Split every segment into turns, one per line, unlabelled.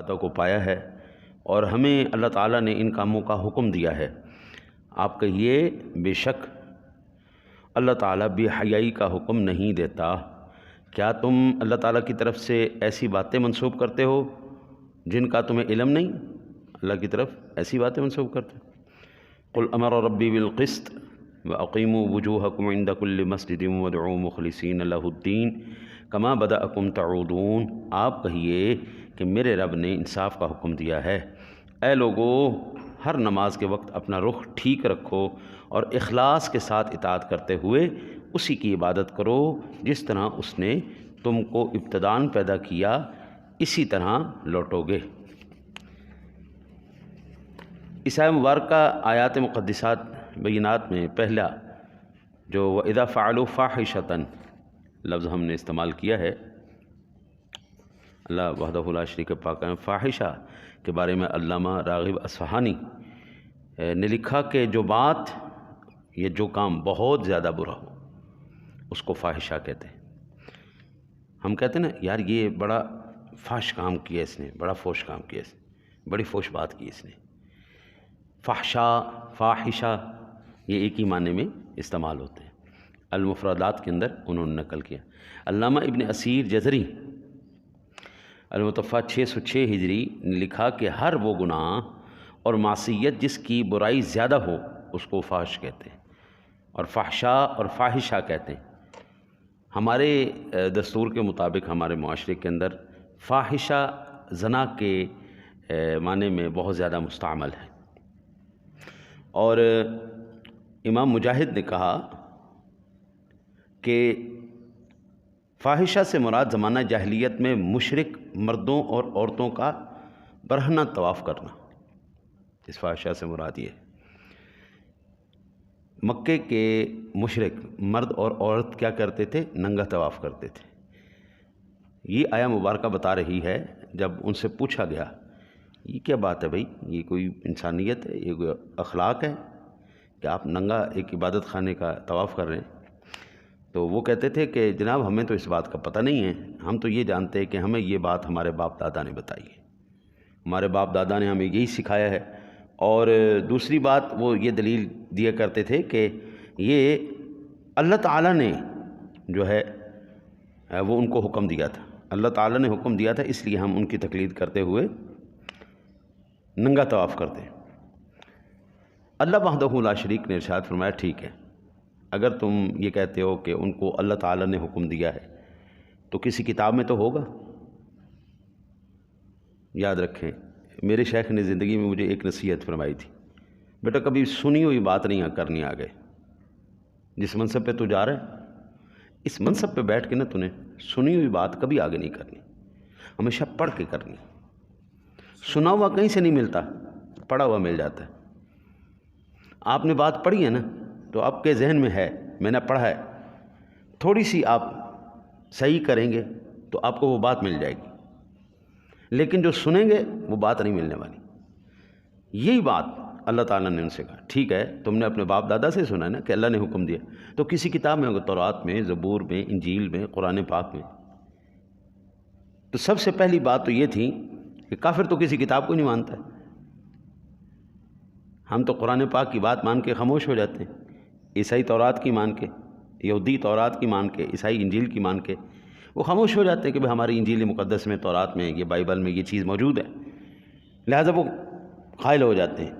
باتوں کو پایا ہے اور ہمیں اللہ تعالیٰ نے ان کاموں کا حکم دیا ہے۔ آپ کہیے بے شک اللہ تعالیٰ بے حیائی کا حکم نہیں دیتا۔ کیا تم اللہ تعالیٰ کی طرف سے ایسی باتیں منسوب کرتے ہو جن کا تمہیں علم نہیں؟ اللہ کی طرف ایسی باتیں منسوب کرتے ہو؟ قل امر ربی بالقسط واقیموا وجوہکم عند کل مسجد وادعوا مخلصین لہ الدین کما بدأکم تعودون۔ آپ کہیے کہ میرے رب نے انصاف کا حکم دیا ہے۔ اے لوگو، ہر نماز کے وقت اپنا رخ ٹھیک رکھو اور اخلاص کے ساتھ اطاعت کرتے ہوئے اسی کی عبادت کرو جس طرح اس نے تم کو ابتداءً پیدا کیا، اسی طرح لوٹو گے۔ اس آیہ مبارکہ آیات مقدسات بینات میں پہلا جو وَإِذَا فَعَلُوا فَاحِشَةً لفظ ہم نے استعمال کیا ہے، اللہ وحدہ لا شریک پاک ہے۔ فاحشہ کے بارے میں علامہ راغب اصفہانی نے لکھا کہ جو بات یا جو کام بہت زیادہ برا ہو اس کو فاحشہ کہتے ہیں۔ ہم کہتے ہیں نا یار یہ بڑا فحش کام کیا اس نے، بڑا فوش کام کیا اس نے، بڑی فوش بات کی اس نے۔ فحشا، فاحشہ یہ ایک ہی معنی میں استعمال ہوتے ہیں۔ المفردات کے اندر انہوں نے نقل کیا۔ علامہ ابن اسیر جزری المتوفیٰ 606 ہجری نے لکھا کہ ہر وہ گناہ اور معصیت جس کی برائی زیادہ ہو اس کو فحش کہتے ہیں اور فحشا اور فاحشہ کہتے ہیں۔ ہمارے دستور کے مطابق ہمارے معاشرے کے اندر فاحشہ زنا کے معنی میں بہت زیادہ مستعمل ہے، اور امام مجاہد نے کہا کہ فاحشہ سے مراد زمانہ جاہلیت میں مشرک مردوں اور عورتوں کا برہنہ طواف کرنا، اس فاحشہ سے مراد یہ ہے۔ مکے کے مشرک مرد اور عورت کیا کرتے تھے؟ ننگا طواف کرتے تھے۔ یہ آیہ مبارکہ بتا رہی ہے، جب ان سے پوچھا گیا یہ کیا بات ہے بھائی، یہ کوئی انسانیت ہے، یہ کوئی اخلاق ہے کہ آپ ننگا ایک عبادت خانے کا طواف کر رہے ہیں؟ تو وہ کہتے تھے کہ جناب ہمیں تو اس بات کا پتہ نہیں ہے، ہم تو یہ جانتے ہیں کہ ہمیں یہ بات ہمارے باپ دادا نے بتائی ہے، ہمارے باپ دادا نے ہمیں یہی سکھایا ہے۔ اور دوسری بات وہ یہ دلیل دیا کرتے تھے کہ یہ اللہ تعالیٰ نے جو ہے وہ ان کو حکم دیا تھا، اللہ تعالیٰ نے حکم دیا تھا، اس لیے ہم ان کی تقلید کرتے ہوئے ننگا طواف کرتے ہیں۔ اللہ وحدہ لا شریک نے ارشاد فرمایا ٹھیک ہے، اگر تم یہ کہتے ہو کہ ان کو اللہ تعالیٰ نے حکم دیا ہے تو کسی کتاب میں تو ہوگا۔ یاد رکھیں میرے شیخ نے زندگی میں مجھے ایک نصیحت فرمائی تھی، بیٹا کبھی سنی ہوئی بات نہیں کرنی آگے۔ جس منصب پہ تو جا رہا ہے اس منصب پہ بیٹھ کے نہ تو نے سنی ہوئی بات کبھی آگے نہیں کرنی، ہمیشہ پڑھ کے کرنی۔ سنا ہوا کہیں سے نہیں ملتا، پڑھا ہوا مل جاتا ہے۔ آپ نے بات پڑھی ہے نا تو آپ کے ذہن میں ہے میں نے پڑھا ہے، تھوڑی سی آپ صحیح کریں گے تو آپ کو وہ بات مل جائے گی، لیکن جو سنیں گے وہ بات نہیں ملنے والی۔ یہی بات اللہ تعالیٰ نے ان سے کہا ٹھیک ہے تم نے اپنے باپ دادا سے سنا ہے نا کہ اللہ نے حکم دیا، تو کسی کتاب میں، تورات میں، زبور میں، انجیل میں، قرآن پاک میں۔ تو سب سے پہلی بات تو یہ تھی کہ کافر تو کسی کتاب کو نہیں مانتا ہے، ہم تو قرآن پاک کی بات مان کے خاموش ہو جاتے ہیں۔ عیسائی تورات کی مان کے، یہودی تورات کی مان کے، عیسائی انجیل کی مان کے وہ خاموش ہو جاتے ہیں کہ بھئی ہماری انجیل مقدس میں، تورات میں، یہ بائبل میں یہ چیز موجود ہے، لہٰذا وہ قائل ہو جاتے ہیں۔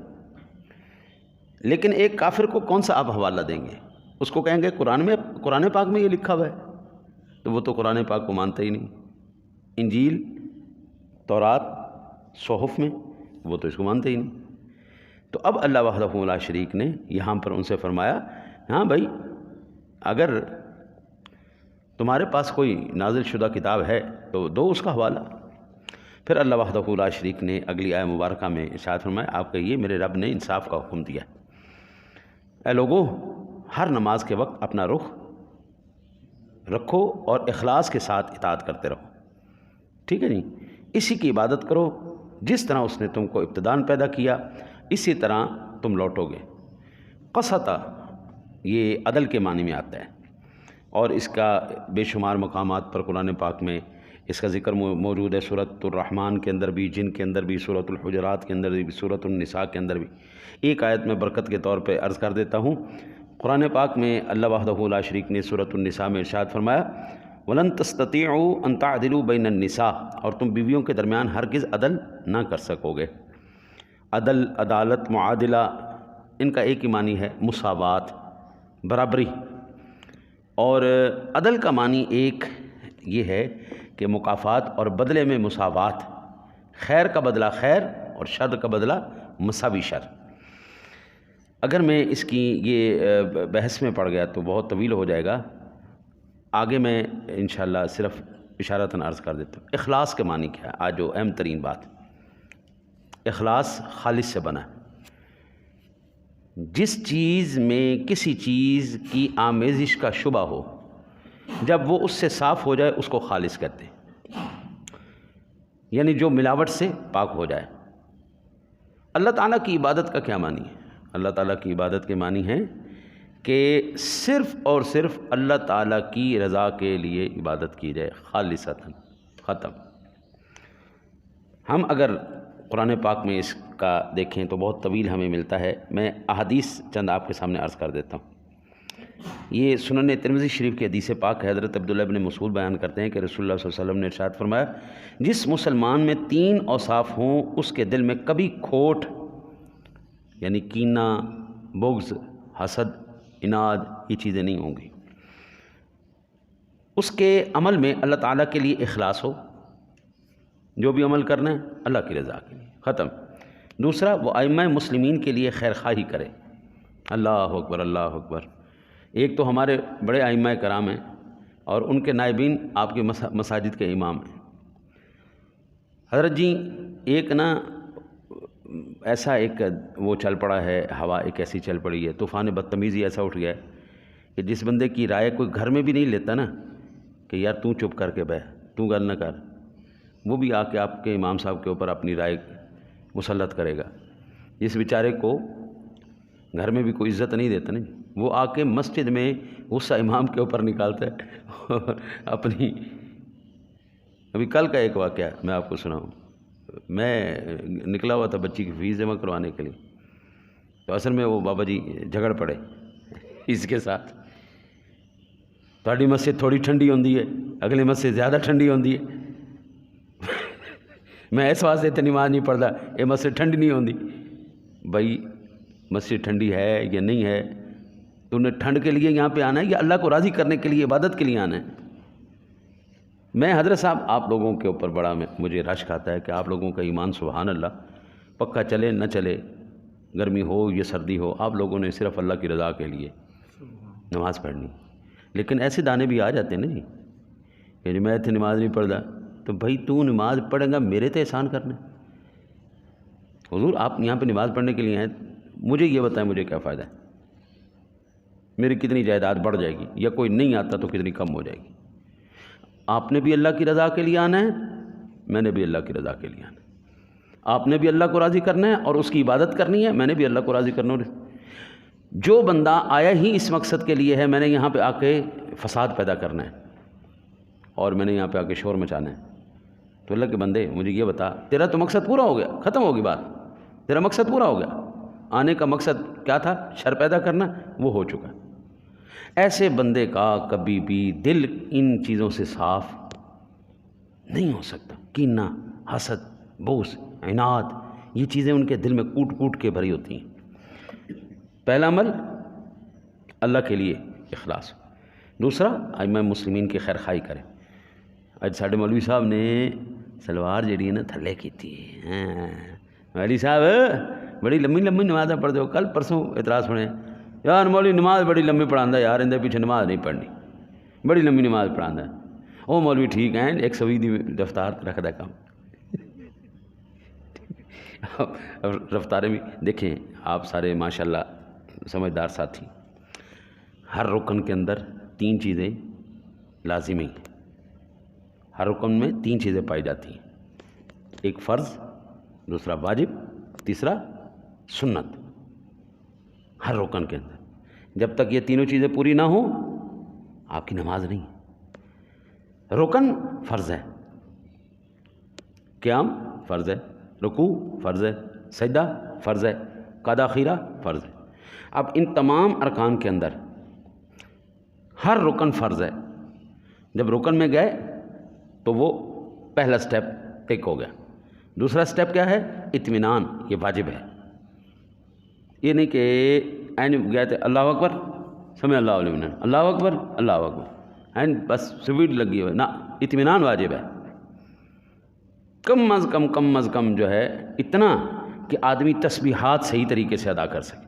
لیکن ایک کافر کو کون سا آپ حوالہ دیں گے؟ اس کو کہیں گے قرآن پاک میں یہ لکھا ہوا ہے، تو وہ تو قرآن پاک کو مانتا ہی نہیں۔ انجیل، تورات، صحف میں وہ تو اس کو مانتے ہی نہیں۔ تو اب اللہ وحدہ لا شریک نے یہاں پر ان سے فرمایا ہاں بھائی اگر تمہارے پاس کوئی نازل شدہ کتاب ہے تو دو اس کا حوالہ۔ پھر اللہ وحدہ لا شریک نے اگلی آیہ مبارکہ میں ارشاد فرمایا آپ کہیے میرے رب نے انصاف کا حکم دیا، اے لوگو ہر نماز کے وقت اپنا رخ رکھو اور اخلاص کے ساتھ اطاعت کرتے رہو، ٹھیک ہے جی، اسی کی عبادت کرو جس طرح اس نے تم کو ابتداء پیدا کیا اسی طرح تم لوٹو گے۔ قسطہ یہ عدل کے معنی میں آتا ہے، اور اس کا بے شمار مقامات پر قرآن پاک میں اس کا ذکر موجود ہے سورۃ الرحمن کے اندر بھی، جن کے اندر بھی، سورۃ الحجرات کے اندر بھی، سورۃ النساء کے اندر بھی۔ ایک آیت میں برکت کے طور پہ عرض کر دیتا ہوں، قرآن پاک میں اللہ وحدہ لا شریک نے سورۃ النساء میں ارشاد فرمایا وَلَن تَسْتَطِيعُوا أَن تَعْدِلُوا بَيْنَ النِّسَاءِ، اور تم بیویوں کے درمیان ہرگز عدل نہ کر سکو گے۔ عدل، عدالت، معادلہ، ان کا ایک ہی معنی ہے مساوات، برابری۔ اور عدل کا معنی ایک یہ ہے کہ مکافات اور بدلے میں مساوات، خیر کا بدلہ خیر اور شر کا بدلہ مساوی شر۔ اگر میں اس کی یہ بحث میں پڑ گیا تو بہت طویل ہو جائے گا، آگے میں انشاءاللہ صرف اشارتاً عرض کر دیتا ہوں۔ اخلاص کے معنی کیا ہے؟ آج جو اہم ترین بات، اخلاص خالص سے بنا ہے۔ جس چیز میں کسی چیز کی آمیزش کا شبہ ہو، جب وہ اس سے صاف ہو جائے اس کو خالص کہتے ہیں، یعنی جو ملاوٹ سے پاک ہو جائے۔ اللہ تعالیٰ کی عبادت کا کیا معنی ہے؟ اللہ تعالیٰ کی عبادت کے معنی ہیں کہ صرف اور صرف اللہ تعالیٰ کی رضا کے لیے عبادت کی جائے، خالصتاً، ختم۔ ہم اگر قرآن پاک میں اس کا دیکھیں تو بہت طویل ہمیں ملتا ہے۔ میں احادیث چند آپ کے سامنے عرض کر دیتا ہوں۔ یہ سنن ترمذی شریف کی حدیث پاک حضرت عبداللہ بن مسعود بیان کرتے ہیں کہ رسول اللہ صلی اللہ علیہ وسلم نے ارشاد فرمایا جس مسلمان میں 3 اوصاف ہوں اس کے دل میں کبھی کھوٹ، یعنی کینہ، بغض، حسد، عناد، یہ چیزیں نہیں ہوں گی۔ اس کے عمل میں اللہ تعالیٰ کے لیے اخلاص ہو، جو بھی عمل کرنا ہے اللہ کی رضا کے لیے، ختم۔ دوسرا، وہ ائمہ مسلمین کے لیے خیر خواہی کرے۔ اللہ اکبر، اللہ اکبر۔ ایک تو ہمارے بڑے ائمہ کرام ہیں اور ان کے نائبین آپ کے مساجد کے امام ہیں۔ حضرت جی ایک نا ایسا ایک وہ چل پڑا ہے، ہوا ایک ایسی چل پڑی ہے، طوفان بدتمیزی ایسا اٹھ گیا ہے کہ جس بندے کی رائے کوئی گھر میں بھی نہیں لیتا نا کہ یار تو چپ کر کے بیٹھ، تو گل نہ کر، وہ بھی آ کے آپ کے امام صاحب کے اوپر اپنی رائے مسلط کرے گا۔ جس بیچارے کو گھر میں بھی کوئی عزت نہیں دیتا نا، وہ آ کے مسجد میں غصہ امام کے اوپر نکالتا ہے اپنی۔ ابھی کل کا ایک واقعہ میں آپ کو سناؤں۔ میں نکلا ہوا تھا بچی کی فیس جمع کروانے کے لیے، تو اصل میں وہ بابا جی جھگڑ پڑے اس کے ساتھ، تھوڑی مسجد تھوڑی ٹھنڈی ہوندی ہے، اگلی مسجد زیادہ ٹھنڈی ہوندی ہے۔ میں اس واسطے تے نماز نہیں پڑھتا، یہ مسجد ٹھنڈی نہیں ہوندی۔ بھائی مسجد ٹھنڈی ہے یا نہیں ہے، تو نے ٹھنڈ کے لیے یہاں پہ آنا ہے یا اللہ کو راضی کرنے کے لیے، عبادت کے لیے آنا ہے؟ میں حضرت صاحب آپ لوگوں کے اوپر بڑا مجھے رشک آتا ہے کہ آپ لوگوں کا ایمان سبحان اللہ پکا چلے نہ چلے، گرمی ہو یا سردی ہو، آپ لوگوں نے صرف اللہ کی رضا کے لیے نماز پڑھنی۔ لیکن ایسے دانے بھی آ جاتے ہیں نا جی کہ میں اتنے نماز نہیں پڑھتا، تو بھائی تو نماز پڑھے گا میرے تے احسان کرنا۔ حضور آپ یہاں پہ نماز پڑھنے کے لیے ہیں، مجھے یہ بتائیں مجھے کیا فائدہ ہے؟ میری کتنی جائیداد بڑھ جائے گی، یا کوئی نہیں آتا تو کتنی کم ہو جائے گی؟ آپ نے بھی اللہ کی رضا کے لیے آنا ہے، میں نے بھی اللہ کی رضا کے لیے آنا ہے۔ آپ نے بھی اللہ کو راضی کرنا ہے اور اس کی عبادت کرنی ہے، میں نے بھی اللہ کو راضی کرنا ہے۔ جو بندہ آیا ہی اس مقصد کے لیے ہے، میں نے یہاں پہ آ کے فساد پیدا کرنا ہے اور میں نے یہاں پہ آ کے شور مچانا ہے، تو اللہ کے بندے مجھے یہ بتا، تیرا تو مقصد پورا ہو گیا، ختم ہوگی بات، تیرا مقصد پورا ہو گیا۔ آنے کا مقصد کیا تھا؟ شر پیدا کرنا، وہ ہو چکا۔ ایسے بندے کا کبھی بھی دل ان چیزوں سے صاف نہیں ہو سکتا۔ کینہ، حسد، بغض، عناد، یہ چیزیں ان کے دل میں کوٹ کوٹ کے بھری ہوتی ہیں۔ پہلا عمل اللہ کے لیے اخلاص، دوسرا ائمہ مسلمین کی خیر خواہی کرے۔ آج ساڈے مولوی صاحب نے سلوار جڑی ہے نا تھلے کیتی ہے، مولوی صاحب بڑی لمبی لمبی نمازیں پڑھتے ہو، کل پرسوں اعتراض سنے یار مولوی نماز بڑی لمبی پڑھانا یار، اندر پیچھے نماز نہیں پڑھنی، بڑی لمبی نماز پڑھانا۔ او مولوی ٹھیک ہیں، 120 دی رفتار رکھدا کام۔ رفتاریں بھی دیکھیں آپ سارے ماشاءاللہ سمجھدار ساتھی، ہر رکن کے اندر 3 چیزیں لازمی ہیں، ہر رکن میں 3 چیزیں پائی جاتی ہیں، ایک فرض، دوسرا واجب، تیسرا سنت۔ ہر رکن کے اندر جب تک یہ تینوں چیزیں پوری نہ ہوں آپ کی نماز نہیں ہے۔ رکن فرض ہے، قیام فرض ہے، رکوع فرض ہے، سجدہ فرض ہے، قعدہ خیرہ فرض ہے۔ اب ان تمام ارکان کے اندر ہر رکن فرض ہے۔ جب رکن میں گئے تو وہ پہلا سٹیپ ٹک ہو گیا۔ دوسرا سٹیپ کیا ہے؟ اطمینان، یہ واجب ہے۔ یہ نہیں کہ گئے تھے اللہ اکبر سمع اللہ لمن حمدہ، اللہ اکبر اللہ اکبر، بس سویٹ لگی ہوئے، نہ، اطمینان واجب ہے۔ کم از کم جو ہے اتنا کہ آدمی تسبیحات صحیح طریقے سے ادا کر سکے۔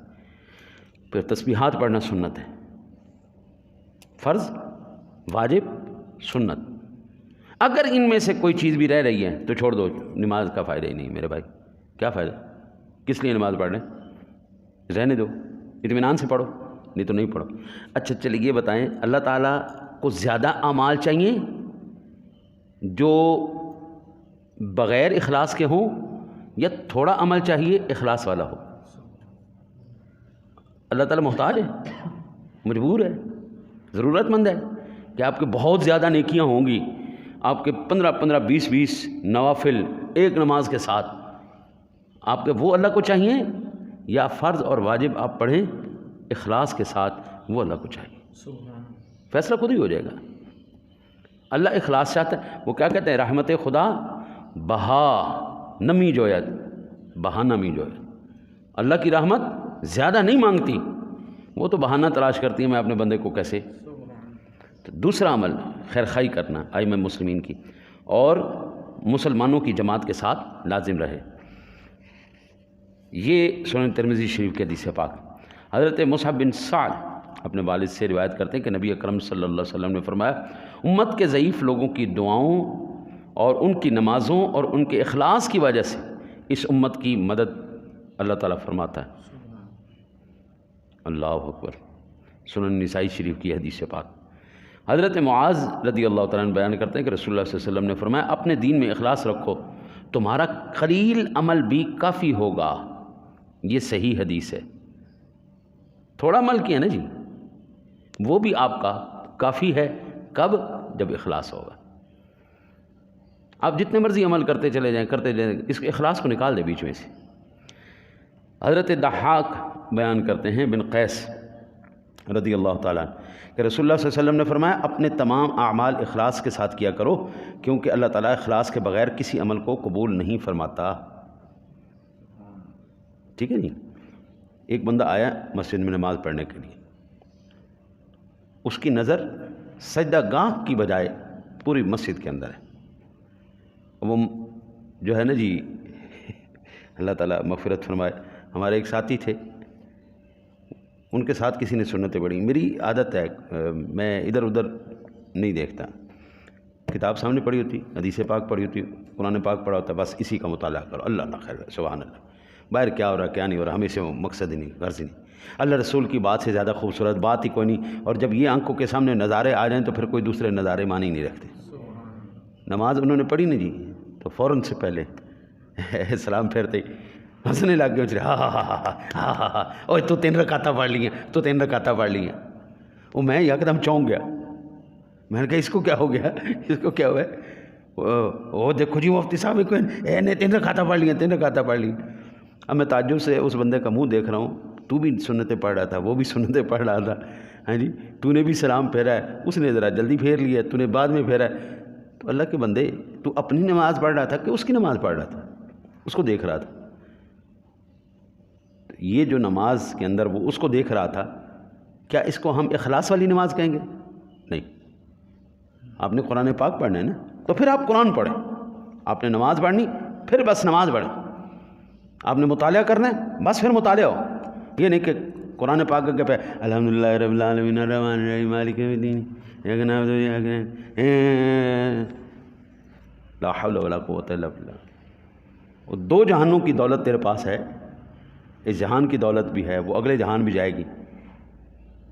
پھر تسبیحات پڑھنا سنت ہے، فرض، واجب، سنت۔ اگر ان میں سے کوئی چیز بھی رہ رہی ہے تو چھوڑ دو، نماز کا فائدہ ہی نہیں میرے بھائی، کیا فائدہ؟ کس لیے نماز پڑھ رہے ہیں؟ رہنے دو، اطمینان سے پڑھو، نہیں تو نہیں پڑھو۔ اچھا چلیے یہ بتائیں، اللہ تعالیٰ کو زیادہ اعمال چاہیے جو بغیر اخلاص کے ہوں، یا تھوڑا عمل چاہیے اخلاص والا ہو؟ اللہ تعالیٰ محتاج ہے، مجبور ہے، ضرورت مند ہے کہ آپ کے بہت زیادہ نیکیاں ہوں گی، آپ کے 15 20 نوافل ایک نماز کے ساتھ، آپ کے وہ اللہ کو چاہیے، یا فرض اور واجب آپ پڑھیں اخلاص کے ساتھ وہ اللہ کو چاہیے؟ فیصلہ خود ہی ہو جائے گا۔ اللہ اخلاص چاہتا ہے۔ وہ کیا کہتے ہیں؟ رحمت خدا بہا نمی جوید، بہا نمی جوید۔ اللہ کی رحمت زیادہ نہیں مانگتی، وہ تو بہانہ تلاش کرتی ہے میں اپنے بندے کو کیسے۔ تو دوسرا عمل خیر خواہی کرنا ائمہ مسلمین کی اور مسلمانوں کی جماعت کے ساتھ لازم رہے۔ یہ سنن ترمذی شریف کے حدیث پاک۔ حضرت مصعب بن سعد اپنے والد سے روایت کرتے ہیں کہ نبی اکرم صلی اللہ علیہ وسلم نے فرمایا، امت کے ضعیف لوگوں کی دعاؤں اور ان کی نمازوں اور ان کے اخلاص کی وجہ سے اس امت کی مدد اللہ تعالیٰ فرماتا ہے۔ اللہ اکبر۔ سنن نسائی شریف کی حدیث پاک۔ حضرت معاذ رضی اللہ تعالیٰ عنہ بیان کرتے ہیں کہ رسول اللہ صلی اللہ علیہ وسلم نے فرمایا، اپنے دین میں اخلاص رکھو، تمہارا قلیل عمل بھی کافی ہوگا۔ یہ صحیح حدیث ہے۔ تھوڑا عمل کیا نا جی، وہ بھی آپ کا کافی ہے۔ کب؟ جب اخلاص ہوگا۔ آپ جتنے مرضی عمل کرتے چلے جائیں اس کے اخلاص کو نکال دیں بیچ میں سے۔ حضرت ضحاک بیان کرتے ہیں بن قیس رضی اللہ تعالیٰ کہ رسول اللہ صلی اللہ علیہ وسلم نے فرمایا، اپنے تمام اعمال اخلاص کے ساتھ کیا کرو، کیونکہ اللہ تعالیٰ اخلاص کے بغیر کسی عمل کو قبول نہیں فرماتا۔ ٹھیک ہے نہیں؟ ایک بندہ آیا مسجد میں نماز پڑھنے کے لیے، اس کی نظر سجدہ گاہ کی بجائے پوری مسجد کے اندر ہے۔ وہ جو ہے نا جی، اللہ تعالیٰ مغفرت فرمائے، ہمارے ایک ساتھی تھے، ان کے ساتھ کسی نے سنتیں پڑھی۔ میری عادت ہے میں ادھر ادھر نہیں دیکھتا، کتاب سامنے پڑھی ہوتی، حدیث پاک پڑھی ہوتی، قرآن پاک پڑھا ہوتا، بس اسی کا مطالعہ کرو، اللہ اللہ خیر، سبحان اللہ۔ باہر کیا ہو رہا کیا نہیں ہو رہا ہمیں سے مقصد ہی نہیں، غرض ہی نہیں۔ اللہ رسول کی بات سے زیادہ خوبصورت بات ہی کوئی نہیں، اور جب یہ آنکھوں کے سامنے نظارے آ جائیں تو پھر کوئی دوسرے نظارے معنی نہیں رکھتے۔ نماز انہوں نے پڑھی نا جی، تو فوراً سے پہلے سلام پھیرتے ہنسنے لگ گئے، ہاں ہاں ہاں ہاں ہاں ہاں ہاں، اوہ تو 3 رکعتیں پڑھ لی ہیں، تو 3 رکعتیں پڑھ لی ہیں۔ وہ میں یکدم چونک گیا، میں نے کہا اس کو کیا ہو گیا، اس کو کیا ہوا ہے؟ وہ دیکھو جی مفتی صاحب کو نے 3 رکعتیں پڑھ لی ہیں، 3 رکعتیں پڑھ لی۔ اب میں تعجب سے اس بندے کا منہ دیکھ رہا ہوں، تو بھی سنتیں پڑھ رہا تھا، وہ بھی سنتیں پڑھ رہا تھا، ہاں جی، تو نے بھی سلام پھیرا ہے، اس نے ذرا جلدی پھیر لیا، تو نے بعد میں پھیرا ہے۔ تو اللہ کے بندے، تو اپنی نماز پڑھ رہا تھا کہ اس کی نماز پڑھ رہا تھا؟ اس کو دیکھ رہا تھا۔ یہ جو نماز کے اندر وہ اس کو دیکھ رہا تھا، کیا اس کو ہم اخلاص والی نماز کہیں گے؟ نہیں۔ آپ نے قرآن پاک پڑھنا ہے نا، تو پھر آپ قرآن پڑھیں۔ آپ نے نماز پڑھنی، پھر بس نماز پڑھیں۔ آپ نے مطالعہ کرنا ہے، بس پھر مطالعہ ہو۔ یہ نہیں کہ قرآن پاک کے پہ الحمدللہ رب العالمین الرحمن الرحیم مالک یوم الدین لا حول ولا قوۃ الا باللہ۔ وہ 2 جہانوں کی دولت تیرے پاس ہے، اس جہان کی دولت بھی ہے، وہ اگلے جہان بھی جائے گی،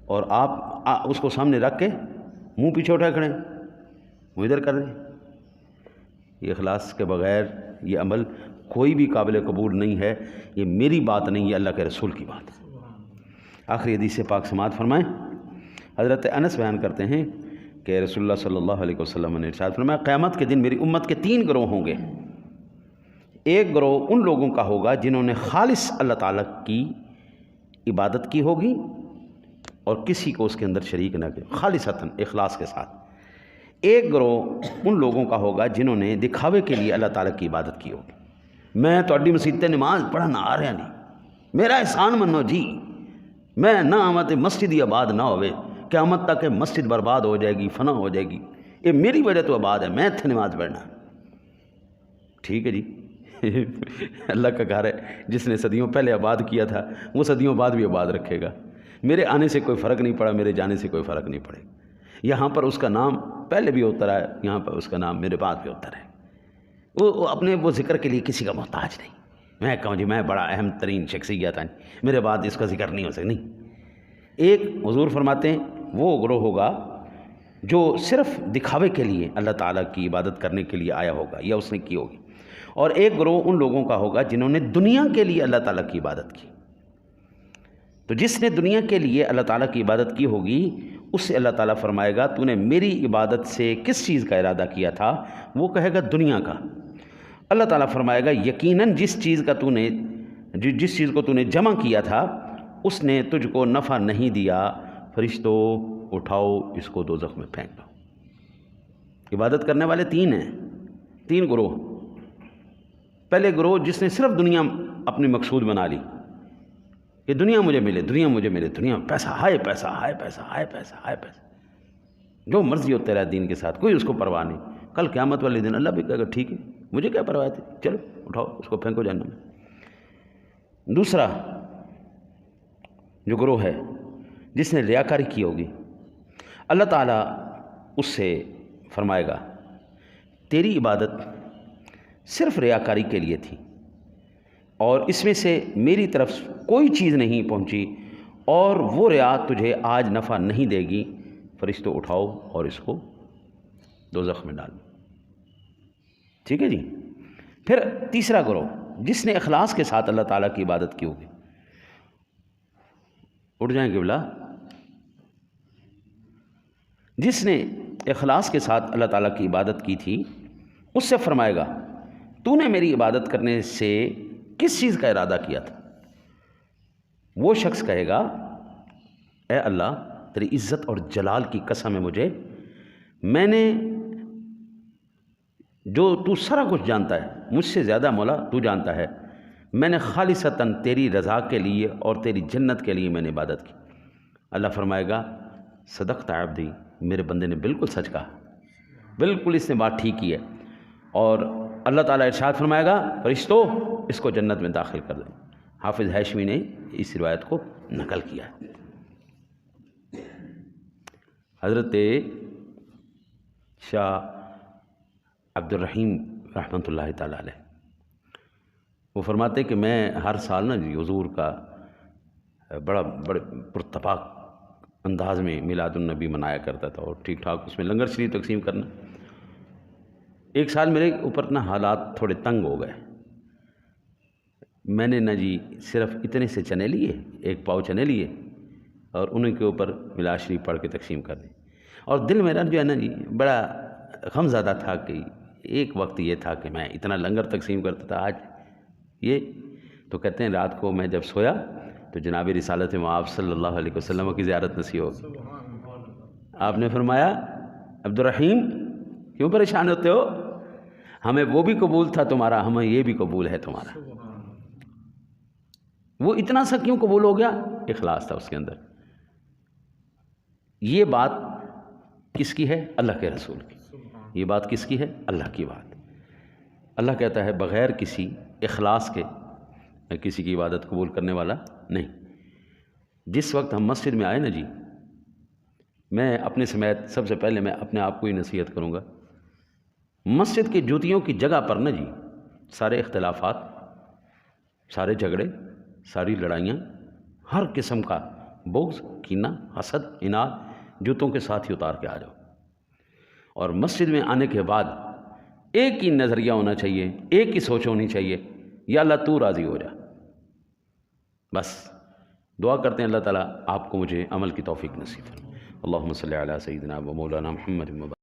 اور آپ اس کو سامنے رکھ کے منہ پیچھے اٹھا کھڑے ہیں، وہ ادھر کر رہے ہیں۔ یہ اخلاص کے بغیر یہ عمل کوئی بھی قابل قبول نہیں ہے۔ یہ میری بات نہیں، یہ اللہ کے رسول کی بات ہے۔ آخری حدیث پاک سماعت فرمائیں۔ حضرت انس بیان کرتے ہیں کہ رسول اللہ صلی اللہ علیہ وسلم نے ارشاد فرمایا، قیامت کے دن میری امت کے 3 گروہ ہوں گے۔ ایک گروہ ان لوگوں کا ہوگا جنہوں نے خالص اللہ تعالیٰ کی عبادت کی ہوگی اور کسی کو اس کے اندر شریک نہ کیا، خالصتاً اخلاص کے ساتھ۔ ایک گروہ ان لوگوں کا ہوگا جنہوں نے دکھاوے کے لیے اللہ تعالیٰ کی عبادت کی ہوگی۔ میں تواڈی مسجد نماز پڑھنا آ رہا نہیں، میرا احسان منو جی، میں نہ آمد مسجد ہی آباد نہ ہوئے، قیامت تک مسجد برباد ہو جائے گی، فنا ہو جائے گی، یہ میری وجہ تو آباد ہے، میں اتنے نماز پڑھنا۔ ٹھیک ہے جی، اللہ کا گھر ہے، جس نے صدیوں پہلے آباد کیا تھا وہ صدیوں بعد بھی آباد رکھے گا۔ میرے آنے سے کوئی فرق نہیں پڑا، میرے جانے سے کوئی فرق نہیں پڑے۔ یہاں پر اس کا نام پہلے بھی ہوتا رہا ہے، یہاں پر اس کا نام میرے بعد بھی ہوتا رہے۔ وہ اپنے وہ ذکر کے لیے کسی کا محتاج نہیں۔ میں کہوں جی میں بڑا اہم ترین شخصیت ہے، میرے بعد اس کا ذکر نہیں ہو سکتا، نہیں۔ ایک حضور فرماتے ہیں وہ گروہ ہوگا جو صرف دکھاوے کے لیے اللہ تعالیٰ کی عبادت کرنے کے لیے آیا ہوگا یا اس نے کی ہوگی، اور ایک گروہ ان لوگوں کا ہوگا جنہوں نے دنیا کے لیے اللہ تعالیٰ کی عبادت کی۔ تو جس نے دنیا کے لیے اللہ تعالیٰ کی عبادت کی ہوگی اس سے اللہ تعالیٰ فرمائے گا تو نے میری عبادت سے کس چیز کا ارادہ کیا تھا؟ وہ کہے گا دنیا کا۔ اللہ تعالیٰ فرمائے گا یقیناً جس چیز کو تو نے جمع کیا تھا اس نے تجھ کو نفع نہیں دیا، فرشتوں اٹھاؤ اس کو دوزخ میں پھینک دو۔ عبادت کرنے والے تین گروہ۔ پہلے گروہ جس نے صرف دنیا اپنی مقصود بنا لی کہ دنیا مجھے ملے، دنیا مجھے ملے، دنیا، پیسہ، ہائے پیسہ، ہائے پیسہ، ہائے پیسہ، ہائے پیسہ، جو مرضی ہو تیرا دین کے ساتھ، کوئی اس کو پرواہ نہیں۔ کل قیامت والے دن اللہ بھی کہے گا ٹھیک ہے، مجھے کیا پرواہ تھی، چلو اٹھاؤ اس کو پھینکو جہنم میں۔ دوسرا جو گروہ ہے جس نے ریاکاری کی ہوگی، اللہ تعالیٰ اس سے فرمائے گا تیری عبادت صرف ریاکاری کے لیے تھی اور اس میں سے میری طرف کوئی چیز نہیں پہنچی اور وہ ریا تجھے آج نفع نہیں دے گی، فرشتوں اٹھاؤ اور اس کو دوزخ میں ڈالو۔ ٹھیک ہے جی۔ پھر تیسرا گروہ جس نے اخلاص کے ساتھ اللہ تعالیٰ کی عبادت کی ہوگی، اٹھ جائیں قبلہ، جس نے اخلاص کے ساتھ اللہ تعالیٰ کی عبادت کی تھی اس سے فرمائے گا تو نے میری عبادت کرنے سے کس چیز کا ارادہ کیا تھا؟ وہ شخص کہے گا اے اللہ تیری عزت اور جلال کی قسم ہے مجھے، میں نے جو تو سارا کچھ جانتا ہے، مجھ سے زیادہ مولا تو جانتا ہے، میں نے خالصتاً تیری رضا کے لیے اور تیری جنت کے لیے میں نے عبادت کی۔ اللہ فرمائے گا صدقت عبدی، میرے بندے نے بالکل سچ کہا، بالکل اس نے بات ٹھیک کی ہے۔ اور اللہ تعالیٰ ارشاد فرمائے گا فرشتوں اس کو جنت میں داخل کر دو۔ حافظ ہیشمی نے اس روایت کو نقل کیا ہے۔ حضرت شاہ عبد الرحیم رحمۃ اللہ تعالیٰ علیہ وہ فرماتے کہ میں ہر سال نا جی حضور کا بڑے پرتپاک انداز میں میلاد النبی منایا کرتا تھا اور ٹھیک ٹھاک اس میں لنگر شریف تقسیم کرنا۔ ایک سال میرے اوپر نا حالات تھوڑے تنگ ہو گئے، میں نے نا جی صرف اتنے سے چنے لیے، ایک پاؤ چنے لیے اور انہیں کے اوپر میلاد شریف پڑھ کے تقسیم کر دی، اور دل میرا جو ہے نا جی بڑا غم زدہ تھا کہ ایک وقت یہ تھا کہ میں اتنا لنگر تقسیم کرتا تھا، آج یہ تو کہتے ہیں رات کو میں جب سویا تو جناب رسالت مآب صلی اللہ علیہ وسلم کی زیارت نصیب ہوگی۔ آپ نے فرمایا عبد الرحیم کیوں پریشان ہوتے ہو، ہمیں وہ بھی قبول تھا تمہارا، ہمیں یہ بھی قبول ہے تمہارا۔ وہ اتنا سا کیوں قبول ہو گیا؟ اخلاص تھا اس کے اندر۔ یہ بات کس کی ہے؟ اللہ کے رسول کی۔ یہ بات کس کی ہے؟ اللہ کی بات۔ اللہ کہتا ہے بغیر کسی اخلاص کے کسی کی عبادت قبول کرنے والا نہیں۔ جس وقت ہم مسجد میں آئے نا جی، میں اپنے سمیت سب سے پہلے میں اپنے آپ کو ہی نصیحت کروں گا، مسجد کی جوتیوں کی جگہ پر نا جی سارے اختلافات، سارے جھگڑے، ساری لڑائیاں، ہر قسم کا بغض، کینہ، حسد، اناد جوتوں کے ساتھ ہی اتار کے آ جاؤ، اور مسجد میں آنے کے بعد ایک ہی نظریہ ہونا چاہیے، ایک ہی سوچ ہونی چاہیے، یا اللہ تو راضی ہو جا۔ بس دعا کرتے ہیں اللہ تعالیٰ آپ کو مجھے عمل کی توفیق نصیب فرمائے۔ اللہم صلی علی سیدنا و مولانا محمد